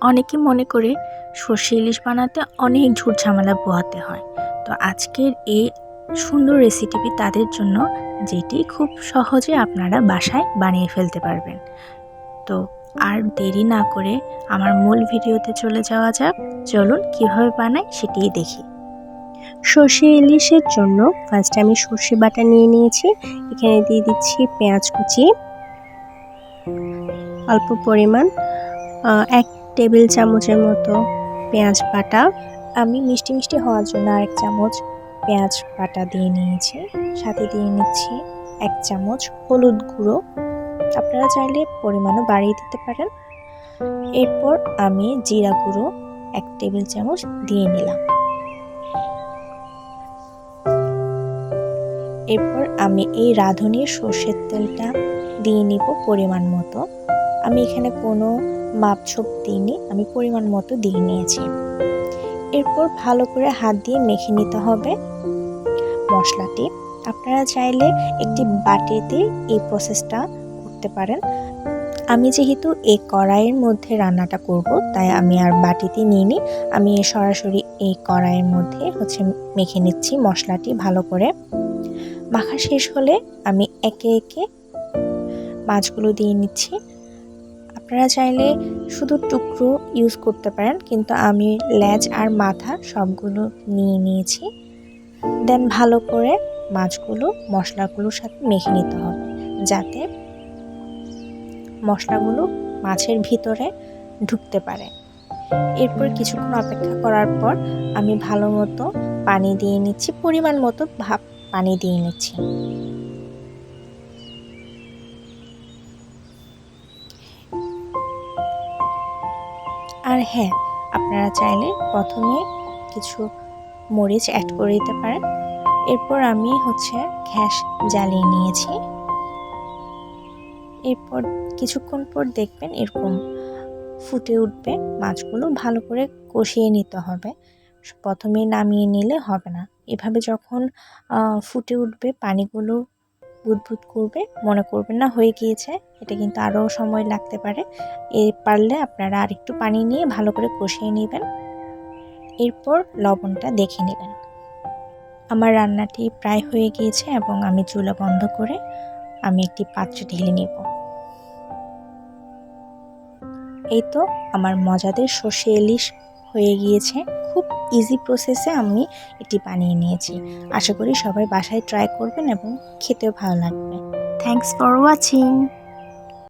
অনেকে মনে করে সর্ষে ইলিশ বানাতে অনেক ঝুট ঝামেলা পোহাতে হয়। তো আজকের এই সুন্দর রেসিপি তাদের জন্য, যেটি খুব সহজে আপনারা বাসায় বানিয়ে ফেলতে পারবেন। তো আর দেরি না করে আমার মূল ভিডিওতে চলে যাওয়া যাক। চলুন কিভাবে বানাই সেটিই দেখি। সর্ষে ইলিশের জন্য ফার্স্টে আমি সর্ষে বাটা নিয়ে নিয়েছি। এখানে দিয়ে দিচ্ছি পেঁয়াজ কুচি, অল্প পরিমাণ 1 টেবিল চামচের মতো পেঁয়াজ বাটা। আমি মিষ্টি মিষ্টি হওয়ার জন্য 1 চামচ পেঁয়াজ বাটা দিয়ে নিয়েছি। সাথে দিয়ে নিচ্ছি 1 চামচ হলুদ গুঁড়ো, আপনারা চাইলে পরিমাণও বাড়িয়ে দিতে পারেন। এরপর আমি জিরা গুঁড়ো 1 টেবিল চামচ দিয়ে নিলাম। এরপর আমি এই রাঁধুনির সর্ষের তেলটা দিয়ে নিব পরিমাণ মতো। আমি এখানে কোনো মাপঝোপ দিইনি, আমি পরিমাণ মতো দিয়ে নিয়েছি। এরপর ভালো করে হাত দিয়ে মেখে নিতে হবে মশলাটি। আপনারা চাইলে একটি বাটিতে এই প্রসেসটা করতে পারেন। আমি যেহেতু এই কড়াইয়ের মধ্যে রান্নাটা করব, তাই আমি আর বাটিতে নিইনি। আমি সরাসরি এই কড়াইয়ের মধ্যে মেখে নিচ্ছি মশলাটি ভালো করে। মাখা শেষ হলে আমি একে একে মাছগুলো দিয়ে নিচ্ছি। আপনারা চাইলে শুধু টুকরো ইউজ করতে পারেন, কিন্তু আমি লেজ আর মাথা সবগুলো নিয়ে নিয়েছি। দেন ভালো করে মাছগুলো মশলাগুলোর সাথে মেখে নিতে হবে, যাতে মশলাগুলো মাছের ভিতরে ঢুকতে পারে। এরপর কিছুক্ষণ অপেক্ষা করার পর আমি ভালো মতো পানি দিয়ে নিচ্ছি, পরিমাণ মতো পানি দিয়ে নিচ্ছি। আর হ্যাঁ, আপনারা চাইলে প্রথমে কিছু মরিচ অ্যাড করে দিতে পারেন। এরপর আমি গ্যাস জ্বালিয়ে নিয়েছি। এরপর কিছুক্ষণ পর দেখবেন এরকম ফুটে উঠবে। মাছগুলো ভালো করে কষিয়ে নিতে হবে, প্রথমে নামিয়ে নিলে হবে না। এভাবে যখন ফুটে উঠবে, পানিগুলো বুদবুদ করবে, মনে করবেন না হয়ে গিয়েছে, এটা কিন্তু আরও সময় লাগতে পারে। পারলে আপনারা আরেকটু পানি নিয়ে ভালো করে কষিয়ে নেবেন। এরপর লবণটা দেখে নেবেন। আমার রান্নাটি প্রায় হয়ে গিয়েছে এবং আমি চুলা বন্ধ করে আমি একটি পাত্রে ঢেলে নেব। এই তো আমার মজাদার সর্ষে ইলিশ হয়ে গিয়েছে। খুব ইজি প্রসেসে আমি এটি বানিয়ে নিয়েছি। আশা করি সবাই বাসায় ট্রাই করবেন এবং খেতেও ভালো লাগবে। Thanks for watching.